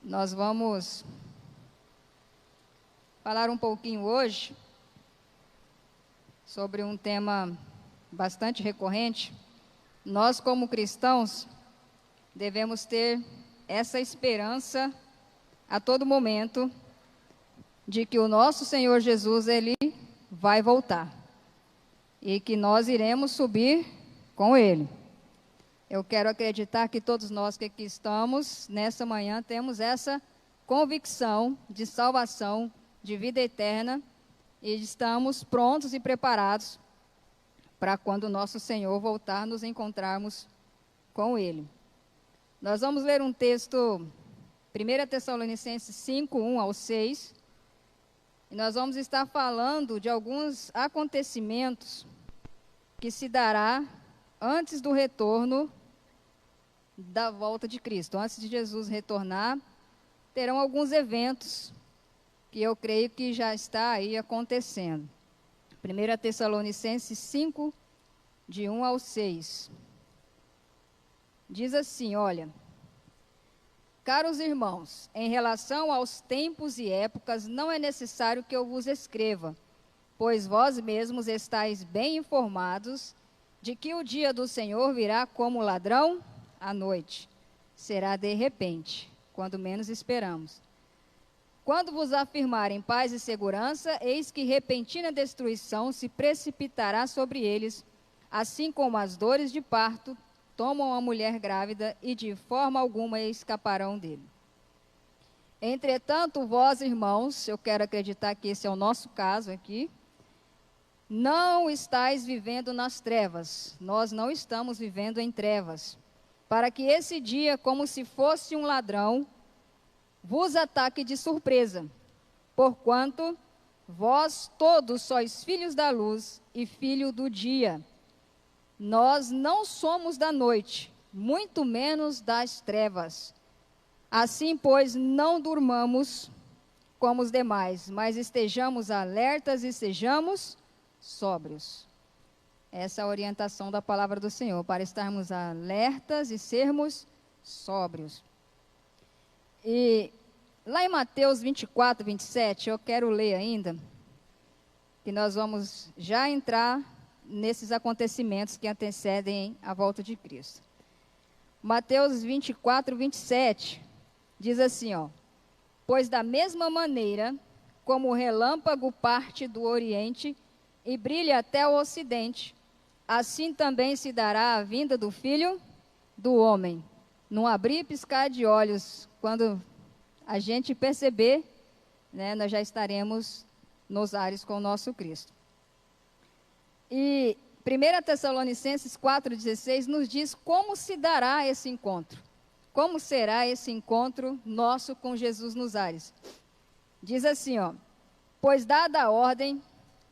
Nós vamos falar um pouquinho hoje sobre um tema bastante recorrente. Nós, como cristãos, devemos ter essa esperança a todo momento de que o nosso Senhor Jesus, Ele vai voltar e que nós iremos subir com Ele. Eu quero acreditar que todos nós que aqui estamos, nessa manhã, temos essa convicção de salvação, de vida eterna, e estamos prontos e preparados para quando o nosso Senhor voltar, nos encontrarmos com Ele. Nós vamos ler um texto, 1 Tessalonicenses 5, 1 ao 6, e nós vamos estar falando de alguns acontecimentos que se dará antes do retorno da volta de Cristo. Antes de Jesus retornar, terão alguns eventos que eu creio que já está aí acontecendo. 1 Tessalonicenses 5, de 1 ao 6. Diz assim, olha: Caros irmãos, em relação aos tempos e épocas, não é necessário que eu vos escreva, pois vós mesmos estáis bem informados de que o dia do Senhor virá como ladrão à noite. Será de repente, quando menos esperamos. Quando vos afirmarem paz e segurança, eis que repentina destruição se precipitará sobre eles, assim como as dores de parto tomam a mulher grávida e de forma alguma escaparão dele. Entretanto, vós, irmãos, eu quero acreditar que esse é o nosso caso aqui, não estáis vivendo nas trevas, nós não estamos vivendo em trevas, para que esse dia, como se fosse um ladrão, vos ataque de surpresa, porquanto vós todos sois filhos da luz e filho do dia. Nós não somos da noite, muito menos das trevas. Assim, pois, não durmamos como os demais, mas estejamos alertas e sejamos sóbrios. Essa é a orientação da palavra do Senhor, para estarmos alertas e sermos sóbrios. E lá em Mateus 24, 27, eu quero ler ainda, que nós vamos já entrar nesses acontecimentos que antecedem a volta de Cristo. Mateus 24, 27, diz assim, ó: Pois da mesma maneira como o relâmpago parte do Oriente e brilha até o Ocidente, assim também se dará a vinda do Filho do Homem. Num abrir e piscar de olhos, quando a gente perceber, né, nós já estaremos nos ares com o nosso Cristo. E 1 Tessalonicenses 4,16 nos diz como se dará esse encontro. Como será esse encontro nosso com Jesus nos ares? Diz assim, ó: Pois dada a ordem,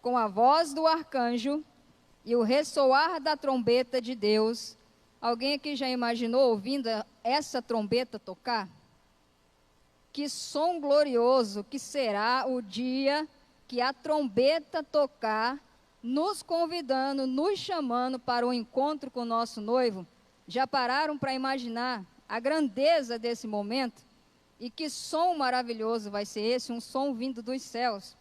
com a voz do arcanjo e o ressoar da trombeta de Deus. Alguém aqui já imaginou ouvindo essa trombeta tocar? Que som glorioso que será o dia que a trombeta tocar, nos convidando, nos chamando para o encontro com o nosso noivo. Já pararam para imaginar a grandeza desse momento? E que som maravilhoso vai ser esse, um som vindo dos céus.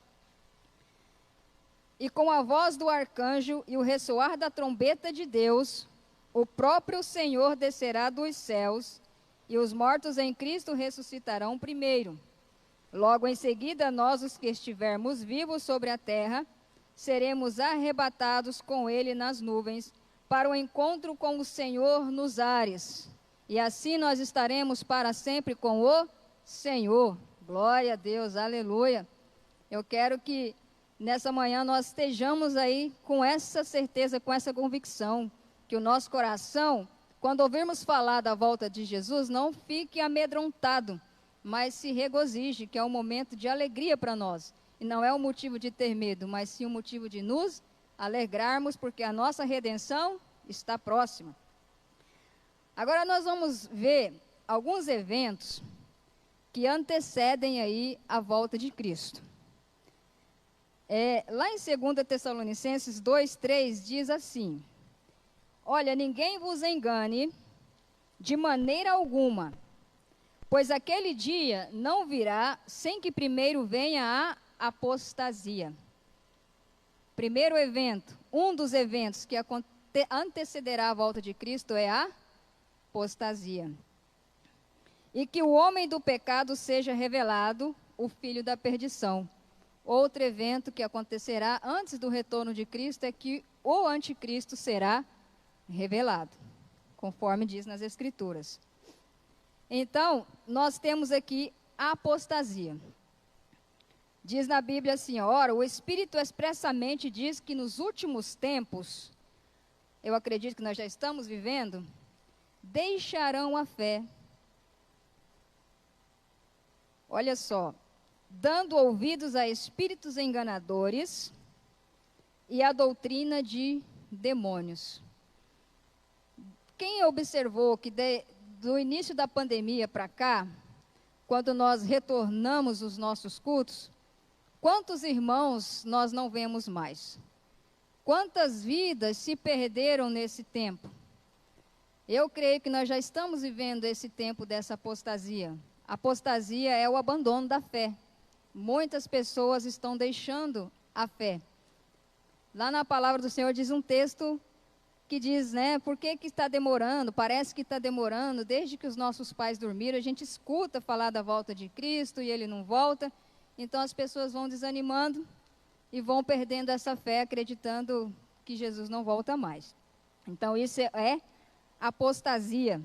E com a voz do arcanjo e o ressoar da trombeta de Deus, o próprio Senhor descerá dos céus, e os mortos em Cristo ressuscitarão primeiro. Logo em seguida, nós, os que estivermos vivos sobre a terra, seremos arrebatados com Ele nas nuvens, para o encontro com o Senhor nos ares. E assim nós estaremos para sempre com o Senhor. Glória a Deus, aleluia. Eu quero que nessa manhã nós estejamos aí com essa certeza, com essa convicção, que o nosso coração, quando ouvirmos falar da volta de Jesus, não fique amedrontado, mas se regozije, que é um momento de alegria para nós. E não é um motivo de ter medo, mas sim um motivo de nos alegrarmos, porque a nossa redenção está próxima. Agora nós vamos ver alguns eventos que antecedem aí a volta de Cristo. Lá em 2 Tessalonicenses 2:3 diz assim: Olha, ninguém vos engane de maneira alguma, Pois aquele dia não virá sem que primeiro venha a apostasia. Primeiro evento, um dos eventos que antecederá a volta de Cristo é a apostasia. E que o homem do pecado seja revelado, o filho da perdição. Outro evento que acontecerá antes do retorno de Cristo é que o anticristo será revelado, conforme diz nas Escrituras. Então, nós temos aqui a apostasia. Diz na Bíblia assim, ora, o Espírito expressamente diz que nos últimos tempos, eu acredito que nós já estamos vivendo, deixarão a fé. Olha só, dando ouvidos a espíritos enganadores e a doutrina de demônios. Quem observou que do início da pandemia para cá, quando nós retornamos os nossos cultos, quantos irmãos nós não vemos mais? Quantas vidas se perderam nesse tempo? Eu creio que nós já estamos vivendo esse tempo dessa apostasia. Apostasia é o abandono da fé. Muitas pessoas estão deixando a fé. Lá na palavra do Senhor diz um texto que diz, né, por que está demorando? Parece que está demorando, desde que os nossos pais dormiram, a gente escuta falar da volta de Cristo e ele não volta. Então as pessoas vão desanimando e vão perdendo essa fé, acreditando que Jesus não volta mais. Então isso é apostasia.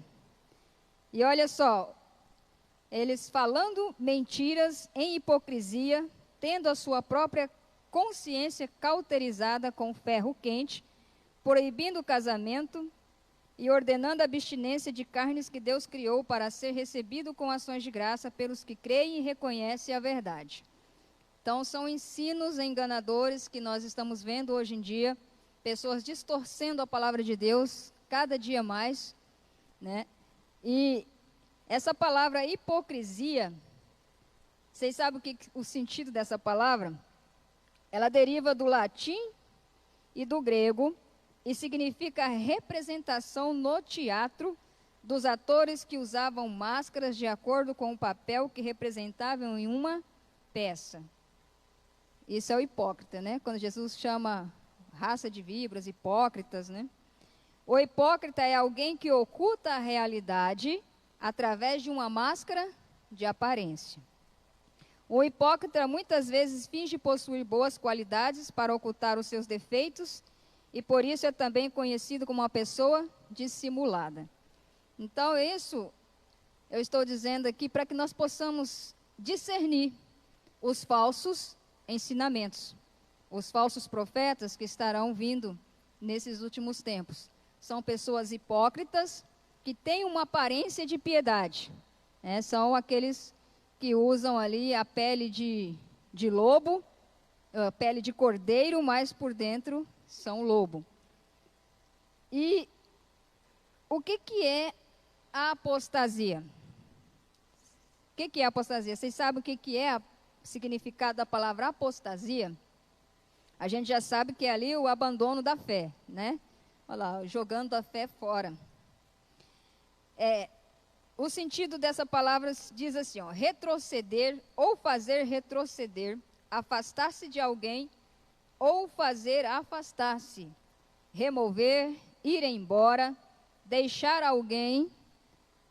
E olha só, eles falando mentiras em hipocrisia, tendo a sua própria consciência cauterizada com ferro quente, proibindo o casamento e ordenando a abstinência de carnes que Deus criou para ser recebido com ações de graça pelos que creem e reconhecem a verdade. Então, são ensinos enganadores que nós estamos vendo hoje em dia, pessoas distorcendo a palavra de Deus cada dia mais, né? E essa palavra hipocrisia, vocês sabem o sentido dessa palavra? Ela deriva do latim e do grego e significa a representação no teatro dos atores que usavam máscaras de acordo com o papel que representavam em uma peça. Isso é o hipócrita, né? Quando Jesus chama raça de víboras, hipócritas, né? O hipócrita é alguém que oculta a realidade através de uma máscara de aparência. O hipócrita muitas vezes finge possuir boas qualidades para ocultar os seus defeitos e por isso é também conhecido como uma pessoa dissimulada. Então isso eu estou dizendo aqui para que nós possamos discernir os falsos ensinamentos, os falsos profetas que estarão vindo nesses últimos tempos. São pessoas hipócritas que têm uma aparência de piedade, né? São aqueles que usam ali a pele de lobo, a pele de cordeiro, mas por dentro são lobo. E o que é a apostasia? O que é a apostasia? Vocês sabem o que é o significado da palavra apostasia? A gente já sabe que é ali o abandono da fé, né? Olha lá, jogando a fé fora. O sentido dessa palavra diz assim, ó, retroceder ou fazer retroceder, afastar-se de alguém ou fazer afastar-se, remover, ir embora, deixar alguém,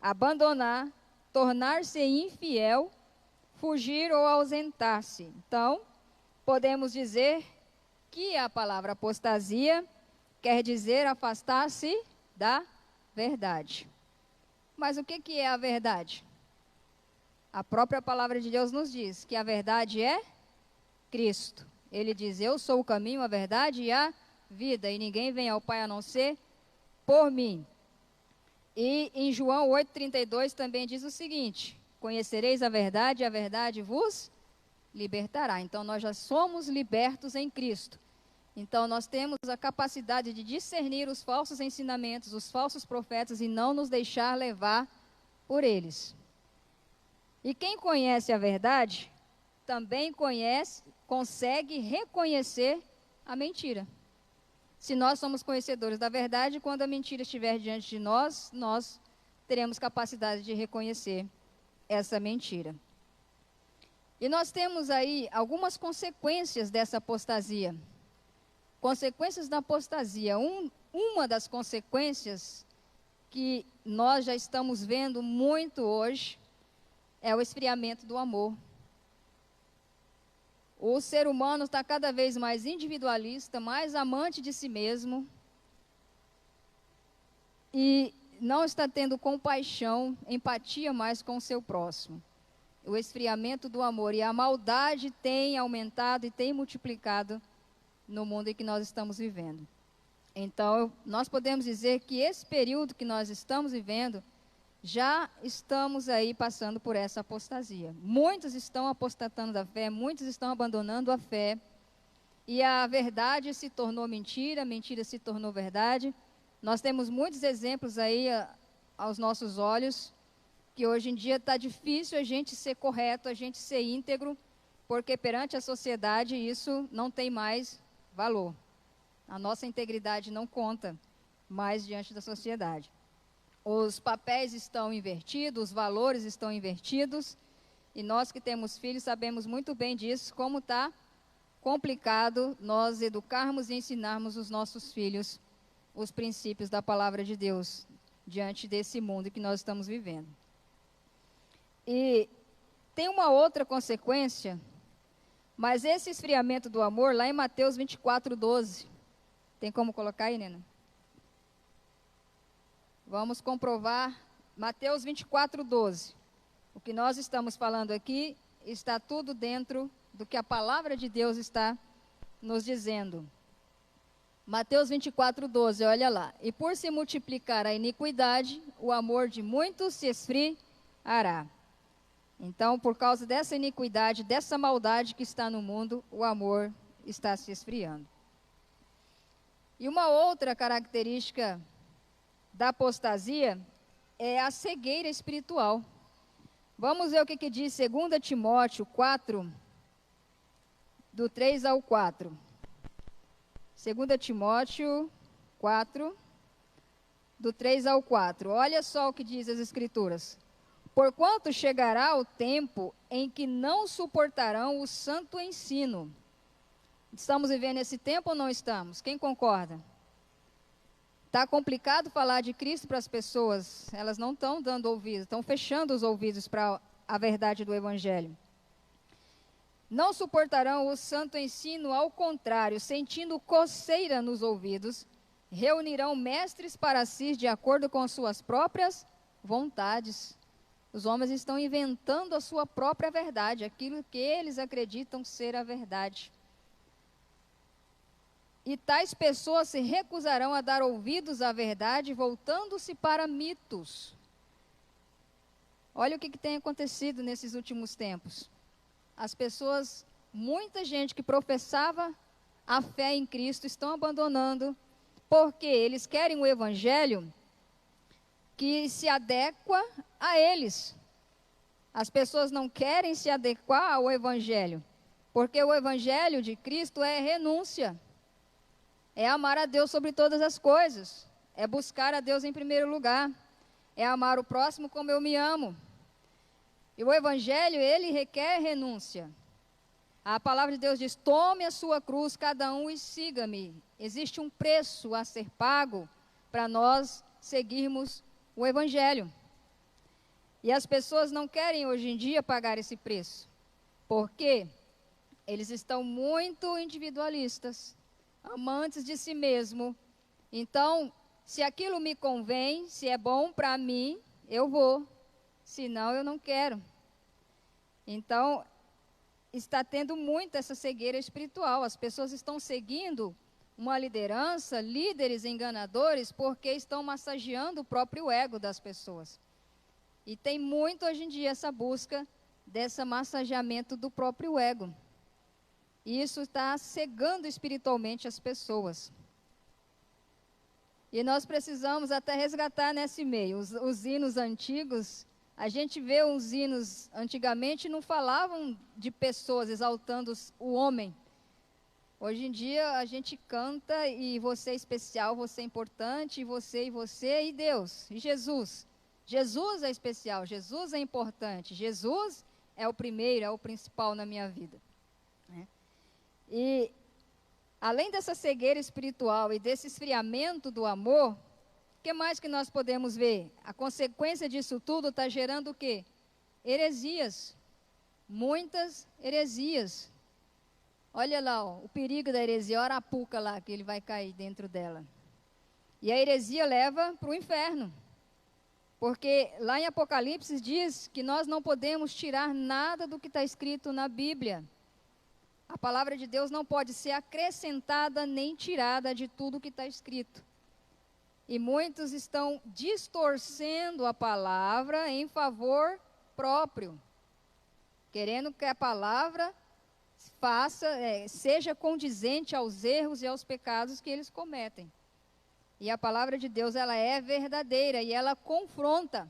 abandonar, tornar-se infiel, fugir ou ausentar-se. Então, podemos dizer que a palavra apostasia quer dizer afastar-se da verdade. Mas o que é a verdade? A própria palavra de Deus nos diz que a verdade é Cristo. Ele diz, eu sou o caminho, a verdade e a vida, e ninguém vem ao Pai a não ser por mim. E em João 8,32 também diz o seguinte, conhecereis a verdade e a verdade vos libertará. Então nós já somos libertos em Cristo. Então nós temos a capacidade de discernir os falsos ensinamentos, os falsos profetas e não nos deixar levar por eles. E quem conhece a verdade, também consegue reconhecer a mentira. Se nós somos conhecedores da verdade, quando a mentira estiver diante de nós, nós teremos capacidade de reconhecer essa mentira. E nós temos aí algumas consequências dessa apostasia. Consequências da apostasia. Uma das consequências que nós já estamos vendo muito hoje é o esfriamento do amor. O ser humano está cada vez mais individualista, mais amante de si mesmo e não está tendo compaixão, empatia mais com o seu próximo. O esfriamento do amor e a maldade tem aumentado e tem multiplicado no mundo em que nós estamos vivendo. Então, nós podemos dizer que esse período que nós estamos vivendo, já estamos aí passando por essa apostasia. Muitos estão apostatando da fé, muitos estão abandonando a fé, e a verdade se tornou mentira, a mentira se tornou verdade. Nós temos muitos exemplos aí aos nossos olhos, que hoje em dia está difícil a gente ser correto, a gente ser íntegro, porque perante a sociedade isso não tem mais valor. A nossa integridade não conta mais diante da sociedade. Os papéis estão invertidos, os valores estão invertidos, e nós que temos filhos sabemos muito bem disso, como está complicado nós educarmos e ensinarmos os nossos filhos os princípios da palavra de Deus diante desse mundo que nós estamos vivendo. E tem uma outra consequência, mas esse esfriamento do amor, lá em Mateus 24:12, tem como colocar aí, Nena? Vamos comprovar Mateus 24:12. O que nós estamos falando aqui está tudo dentro do que a palavra de Deus está nos dizendo. Mateus 24:12, olha lá. E por se multiplicar a iniquidade, o amor de muitos se esfriará. Então, por causa dessa iniquidade, dessa maldade que está no mundo, o amor está se esfriando. E uma outra característica da apostasia é a cegueira espiritual. Vamos ver o que diz 2 Timóteo 4, do 3 ao 4. 2 Timóteo 4, do 3 ao 4. Olha só o que diz as Escrituras. Porquanto chegará o tempo em que não suportarão o santo ensino. Estamos vivendo esse tempo ou não estamos? Quem concorda? Está complicado falar de Cristo para as pessoas, elas não estão dando ouvidos, estão fechando os ouvidos para a verdade do Evangelho. Não suportarão o santo ensino, ao contrário, sentindo coceira nos ouvidos, reunirão mestres para si de acordo com suas próprias vontades. Os homens estão inventando a sua própria verdade, aquilo que eles acreditam ser a verdade. E tais pessoas se recusarão a dar ouvidos à verdade, voltando-se para mitos. Olha o que tem acontecido nesses últimos tempos. As pessoas, muita gente que professava a fé em Cristo, estão abandonando, porque eles querem o Evangelho que se adequa a eles. As pessoas não querem se adequar ao Evangelho, porque o Evangelho de Cristo é renúncia. É amar a Deus sobre todas as coisas. É buscar a Deus em primeiro lugar. É amar o próximo como eu me amo. E o Evangelho, ele requer renúncia. A palavra de Deus diz, tome a sua cruz, cada um, e siga-me. Existe um preço a ser pago para nós seguirmos o Evangelho. E as pessoas não querem hoje em dia pagar esse preço. Porque eles estão muito individualistas, amantes de si mesmo. Então, se aquilo me convém, se é bom para mim, eu vou. Senão, eu não quero. Então, está tendo muito essa cegueira espiritual. As pessoas estão seguindo uma liderança, líderes enganadores, porque estão massageando o próprio ego das pessoas. E tem muito hoje em dia essa busca desse massageamento do próprio ego. E isso está cegando espiritualmente as pessoas. E nós precisamos até resgatar nesse meio. Os hinos antigos, a gente vê os hinos antigamente não falavam de pessoas exaltando o homem. Hoje em dia a gente canta e você é especial, você é importante, e você e Deus, e Jesus. Jesus é especial, Jesus é importante, Jesus é o primeiro, é o principal na minha vida. Né? E além dessa cegueira espiritual e desse esfriamento do amor, o que mais que nós podemos ver? A consequência disso tudo está gerando o quê? Heresias. Muitas heresias. Olha lá, ó, o perigo da heresia, a arapuca lá, que ele vai cair dentro dela. E a heresia leva para o inferno. Porque lá em Apocalipse diz que nós não podemos tirar nada do que está escrito na Bíblia. A palavra de Deus não pode ser acrescentada nem tirada de tudo que está escrito. E muitos estão distorcendo a palavra em favor próprio, querendo que a palavra seja condizente aos erros e aos pecados que eles cometem. E a palavra de Deus, ela é verdadeira e ela confronta.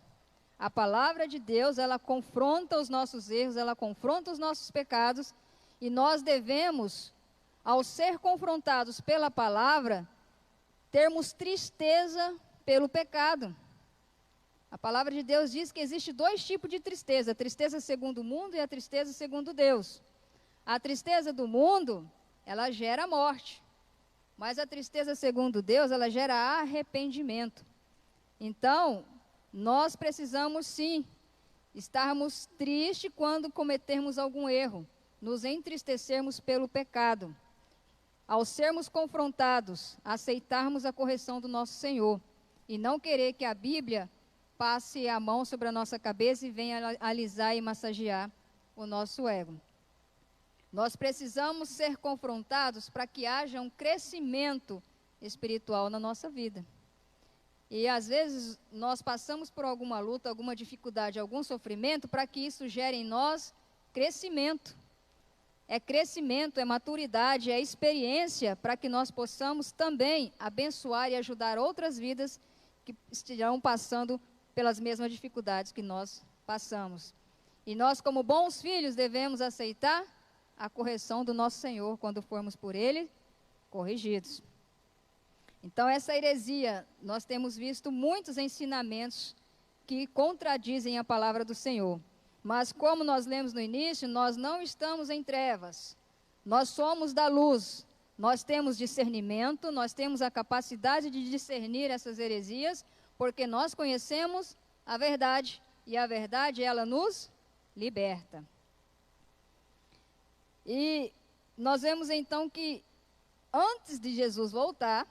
A palavra de Deus, ela confronta os nossos erros, ela confronta os nossos pecados. E nós devemos, ao ser confrontados pela palavra, termos tristeza pelo pecado. A palavra de Deus diz que existe 2 tipos de tristeza: a tristeza segundo o mundo e a tristeza segundo Deus. A tristeza do mundo, ela gera morte. Mas a tristeza segundo Deus, ela gera arrependimento. Então, nós precisamos sim estarmos tristes quando cometermos algum erro, nos entristecermos pelo pecado. Ao sermos confrontados, aceitarmos a correção do nosso Senhor e não querer que a Bíblia passe a mão sobre a nossa cabeça e venha alisar e massagear o nosso ego. Nós precisamos ser confrontados para que haja um crescimento espiritual na nossa vida. E às vezes nós passamos por alguma luta, alguma dificuldade, algum sofrimento, para que isso gere em nós crescimento. É crescimento, é maturidade, é experiência, para que nós possamos também abençoar e ajudar outras vidas que estarão passando pelas mesmas dificuldades que nós passamos. E nós, como bons filhos, devemos aceitar a correção do nosso Senhor quando formos por Ele corrigidos. Então, essa heresia, nós temos visto muitos ensinamentos que contradizem a palavra do Senhor. Mas como nós lemos no início, nós não estamos em trevas. Nós somos da luz. Nós temos discernimento, nós temos a capacidade de discernir essas heresias, porque nós conhecemos a verdade. E a verdade, ela nos liberta. E nós vemos então que antes de Jesus voltar,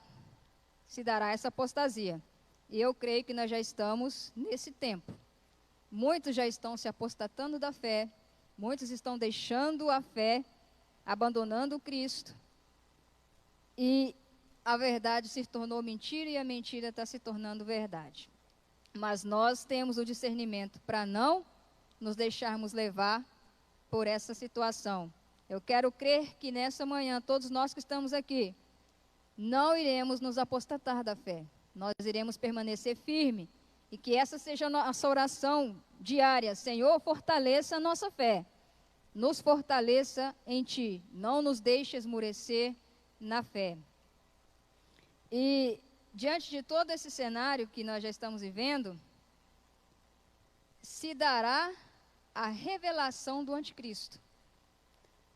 se dará essa apostasia. E eu creio que nós já estamos nesse tempo. Muitos já estão se apostatando da fé, muitos estão deixando a fé, abandonando Cristo. E a verdade se tornou mentira e a mentira está se tornando verdade. Mas nós temos o discernimento para não nos deixarmos levar por essa situação. Eu quero crer que nessa manhã, todos nós que estamos aqui, não iremos nos apostatar da fé. Nós iremos permanecer firme. E que essa seja a nossa oração diária. Senhor, fortaleça a nossa fé. Nos fortaleça em Ti. Não nos deixe esmurecer na fé. E diante de todo esse cenário que nós já estamos vivendo, se dará a revelação do anticristo.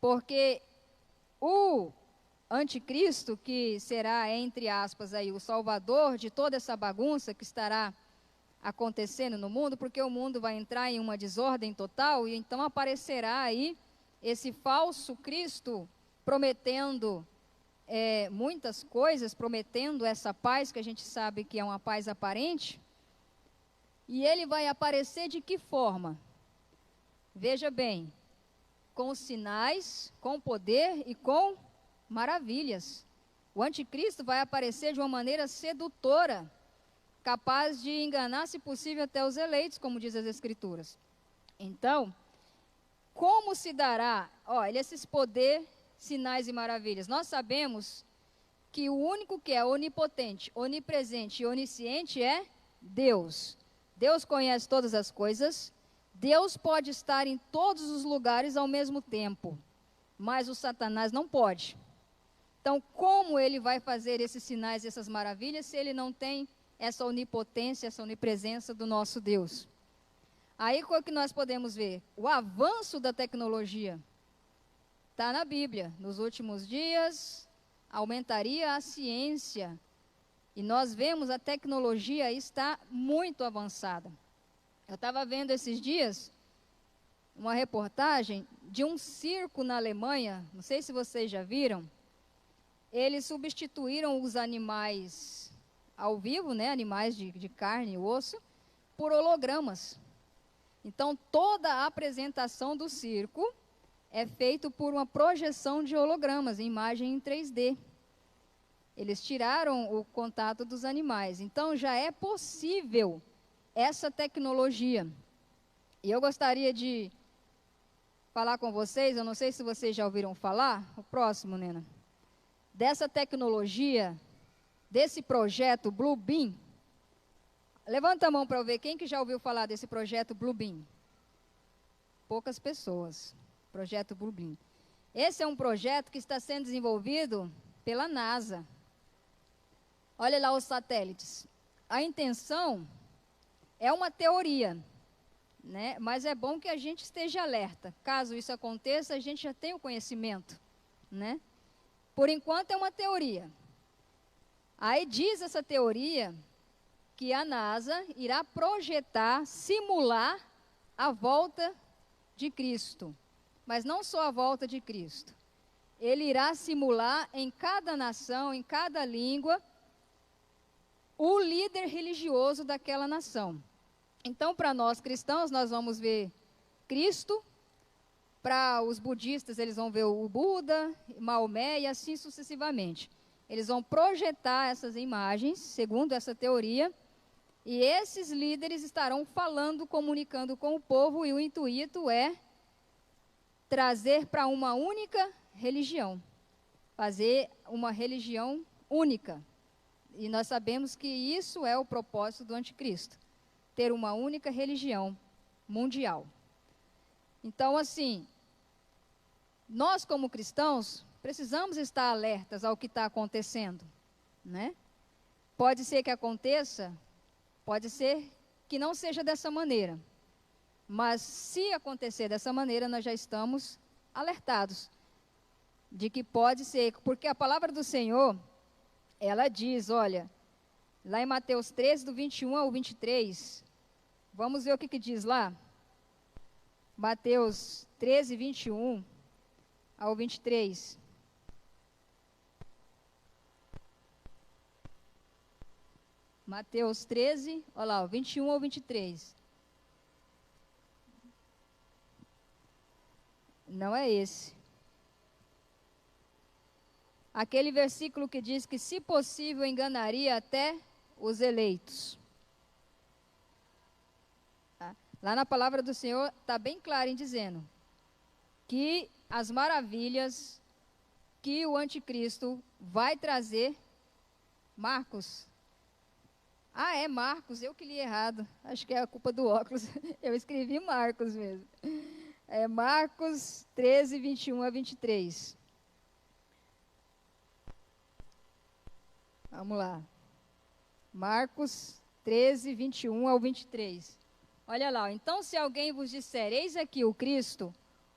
Porque o anticristo, que será, entre aspas, aí, o salvador de toda essa bagunça que estará acontecendo no mundo, porque o mundo vai entrar em uma desordem total, e então aparecerá aí esse falso Cristo prometendo muitas coisas, prometendo essa paz que a gente sabe que é uma paz aparente. E ele vai aparecer de que forma? Veja bem, com sinais, com poder e com maravilhas. O anticristo vai aparecer de uma maneira sedutora, capaz de enganar, se possível, até os eleitos, como diz as Escrituras. Então, como se dará, olha, esses poder, sinais e maravilhas? Nós sabemos que o único que é onipotente, onipresente e onisciente é Deus. Deus conhece todas as coisas. Deus pode estar em todos os lugares ao mesmo tempo, mas o Satanás não pode. Então, como ele vai fazer esses sinais e essas maravilhas se ele não tem essa onipotência, essa onipresença do nosso Deus. Aí o que nós podemos ver? O avanço da tecnologia está na Bíblia. Nos últimos dias, aumentaria a ciência. E nós vemos a tecnologia está muito avançada. Eu estava vendo esses dias uma reportagem de um circo na Alemanha, não sei se vocês já viram. Eles substituíram os animais ao vivo, né, animais de carne e osso, por hologramas. Então, toda a apresentação do circo é feita por uma projeção de hologramas, imagem em 3D. Eles tiraram o contato dos animais. Então, já é possível essa tecnologia. E eu gostaria de falar com vocês, eu não sei se vocês já ouviram falar, o próximo, Nena, dessa tecnologia, desse projeto Bluebeam. Levanta a mão para eu ver quem que já ouviu falar desse projeto Bluebeam. Poucas pessoas. Projeto Bluebeam. Esse é um projeto que está sendo desenvolvido pela NASA. Olha lá os satélites. A intenção é uma teoria, né? Mas é bom que a gente esteja alerta. Caso isso aconteça, a gente já tem o conhecimento, né? Por enquanto é uma teoria. Aí diz essa teoria que a NASA irá projetar, simular a volta de Cristo. Mas não só a volta de Cristo. Ele irá simular em cada nação, em cada língua, o líder religioso daquela nação. Então, para nós cristãos, nós vamos ver Cristo. Para os budistas, eles vão ver o Buda, Maomé e assim sucessivamente. Eles vão projetar essas imagens, segundo essa teoria, e esses líderes estarão falando, comunicando com o povo, e o intuito é trazer para uma única religião, fazer uma religião única. E nós sabemos que isso é o propósito do anticristo, ter uma única religião mundial. Então, assim, nós como cristãos precisamos estar alertas ao que está acontecendo, né? Pode ser que aconteça, pode ser que não seja dessa maneira. Mas se acontecer dessa maneira, nós já estamos alertados de que pode ser, porque a palavra do Senhor, ela diz, olha, lá em Mateus 13, do 21 ao 23, vamos ver o que diz lá. Mateus 13, 21 ao 23. Mateus 13, olha lá, 21 ao 23. Não é esse. Aquele versículo que diz que, se possível, enganaria até os eleitos. Tá? Lá na palavra do Senhor está bem claro em dizendo que as maravilhas que o anticristo vai trazer. Marcos. Ah, é Marcos, eu que li errado. Acho que é a culpa do óculos. Eu escrevi Marcos mesmo. É Marcos 13, 21 a 23. Vamos lá. Marcos 13, 21 ao 23. Olha lá. Então, se alguém vos disser, eis aqui o Cristo,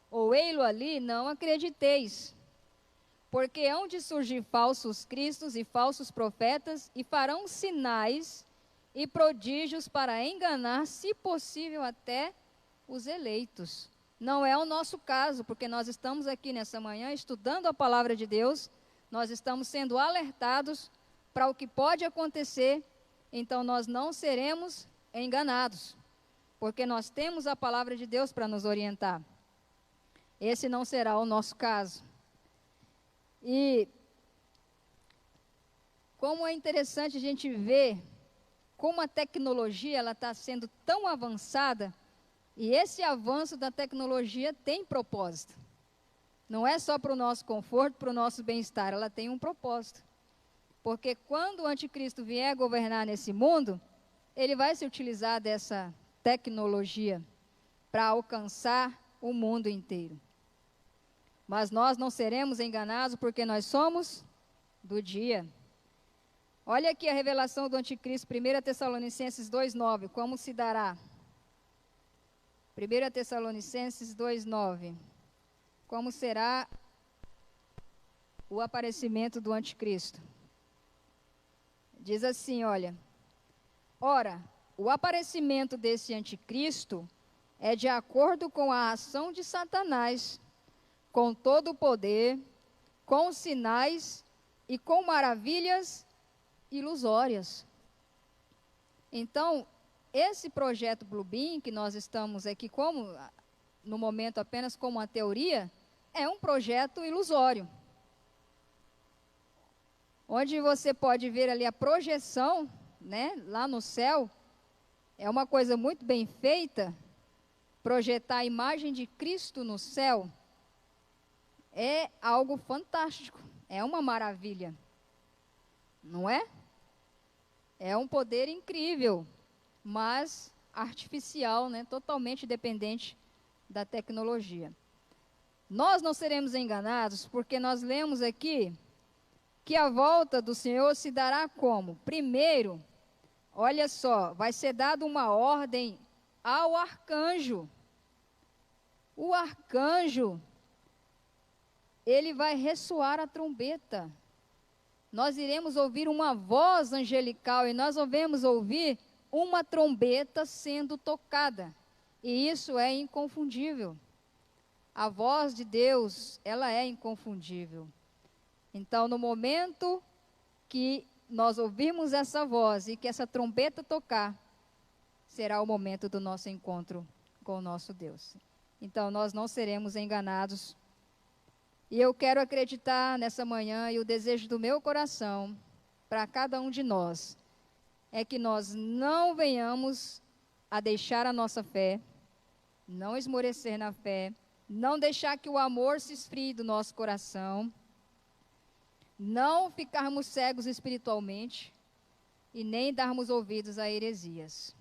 ou ei-lo ali, não acrediteis. Porque hão de surgir falsos cristos e falsos profetas, e farão sinais e prodígios para enganar, se possível, até os eleitos. Não é o nosso caso, porque nós estamos aqui nessa manhã estudando a palavra de Deus, nós estamos sendo alertados para o que pode acontecer, então nós não seremos enganados, porque nós temos a palavra de Deus para nos orientar. Esse não será o nosso caso. E como é interessante a gente ver como a tecnologia ela está sendo tão avançada, e esse avanço da tecnologia tem propósito. Não é só para o nosso conforto, para o nosso bem-estar, ela tem um propósito. Porque quando o anticristo vier governar nesse mundo, ele vai se utilizar dessa tecnologia para alcançar o mundo inteiro. Mas nós não seremos enganados porque nós somos do dia. Olha aqui a revelação do anticristo, 1 Tessalonicenses 2,9, como se dará? 1 Tessalonicenses 2,9. Como será o aparecimento do anticristo? Diz assim, olha. Ora, o aparecimento desse anticristo é de acordo com a ação de Satanás, com todo o poder, com sinais e com maravilhas ilusórias. Então, esse projeto Bluebeam, que nós estamos aqui no momento apenas como uma teoria, é um projeto ilusório. Onde você pode ver ali a projeção, né, lá no céu, é uma coisa muito bem feita. Projetar a imagem de Cristo no céu é algo fantástico, é uma maravilha, não é? É um poder incrível, mas artificial, né? Totalmente dependente da tecnologia. Nós não seremos enganados, porque nós lemos aqui que a volta do Senhor se dará como? Primeiro, olha só, vai ser dada uma ordem ao arcanjo. O arcanjo, ele vai ressoar a trombeta. Nós iremos ouvir uma voz angelical e nós vamos ouvir uma trombeta sendo tocada. E isso é inconfundível. A voz de Deus, ela é inconfundível. Então, no momento que nós ouvirmos essa voz e que essa trombeta tocar, será o momento do nosso encontro com o nosso Deus. Então, nós não seremos enganados. E eu quero acreditar nessa manhã, e o desejo do meu coração, para cada um de nós, é que nós não venhamos a deixar a nossa fé, não esmorecer na fé, não deixar que o amor se esfrie do nosso coração, não ficarmos cegos espiritualmente e nem darmos ouvidos a heresias.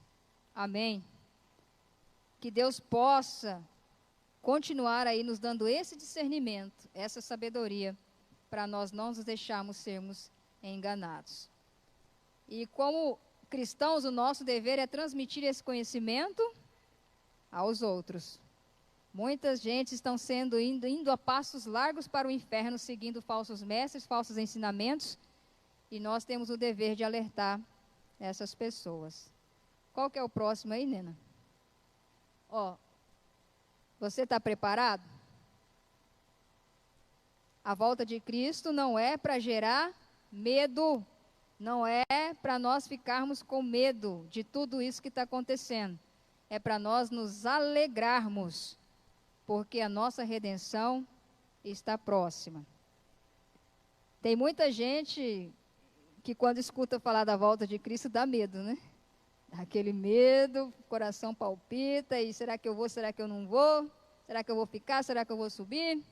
Amém? Que Deus possa continuar aí nos dando esse discernimento, essa sabedoria, para nós não nos deixarmos sermos enganados. E como cristãos, o nosso dever é transmitir esse conhecimento aos outros. Muitas gente estão indo a passos largos para o inferno, seguindo falsos mestres, falsos ensinamentos, e nós temos o dever de alertar essas pessoas. Qual que é o próximo aí, Nena? Ó, você está preparado? A volta de Cristo não é para gerar medo, não é para nós ficarmos com medo de tudo isso que está acontecendo. É para nós nos alegrarmos, porque a nossa redenção está próxima. Tem muita gente que quando escuta falar da volta de Cristo dá medo, né? Aquele medo, o coração palpita, e será que eu vou, será que eu não vou? Será que eu vou ficar, será que eu vou subir?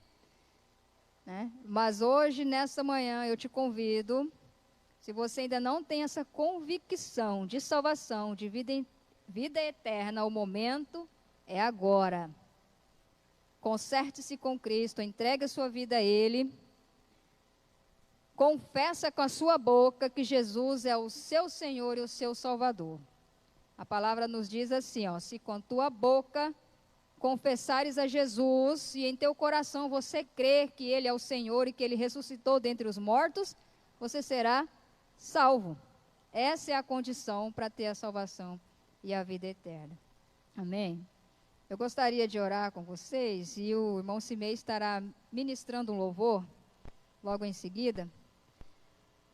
Né? Mas hoje, nessa manhã, eu te convido, se você ainda não tem essa convicção de salvação, de vida eterna, o momento é agora. Conserte-se com Cristo, entregue a sua vida a Ele, confessa com a sua boca que Jesus é o seu Senhor e o seu Salvador. A palavra nos diz assim, ó, se com tua boca confessares a Jesus e em teu coração você crer que Ele é o Senhor e que Ele ressuscitou dentre os mortos, você será salvo. Essa é a condição para ter a salvação e a vida eterna. Amém? Eu gostaria de orar com vocês e o irmão Simei estará ministrando um louvor logo em seguida.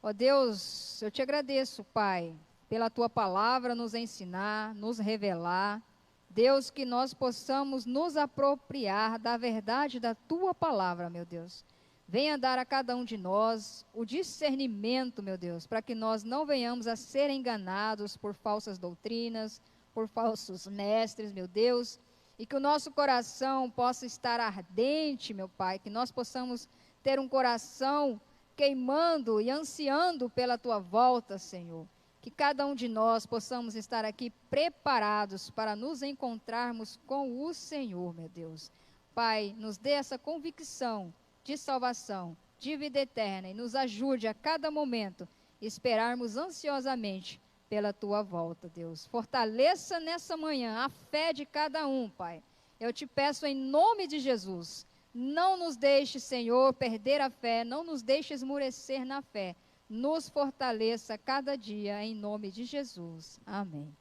Ó Deus, eu te agradeço, Pai, pela tua palavra nos ensinar, nos revelar. Deus, que nós possamos nos apropriar da verdade da tua palavra, meu Deus. Venha dar a cada um de nós o discernimento, meu Deus, para que nós não venhamos a ser enganados por falsas doutrinas, por falsos mestres, meu Deus, e que o nosso coração possa estar ardente, meu Pai, que nós possamos ter um coração queimando e ansiando pela tua volta, Senhor. Que cada um de nós possamos estar aqui preparados para nos encontrarmos com o Senhor, meu Deus. Pai, nos dê essa convicção de salvação, de vida eterna, e nos ajude a cada momento esperarmos ansiosamente pela tua volta, Deus. Fortaleça nessa manhã a fé de cada um, Pai. Eu te peço em nome de Jesus, não nos deixe, Senhor, perder a fé, não nos deixe esmurecer na fé. Nos fortaleça cada dia, em nome de Jesus. Amém.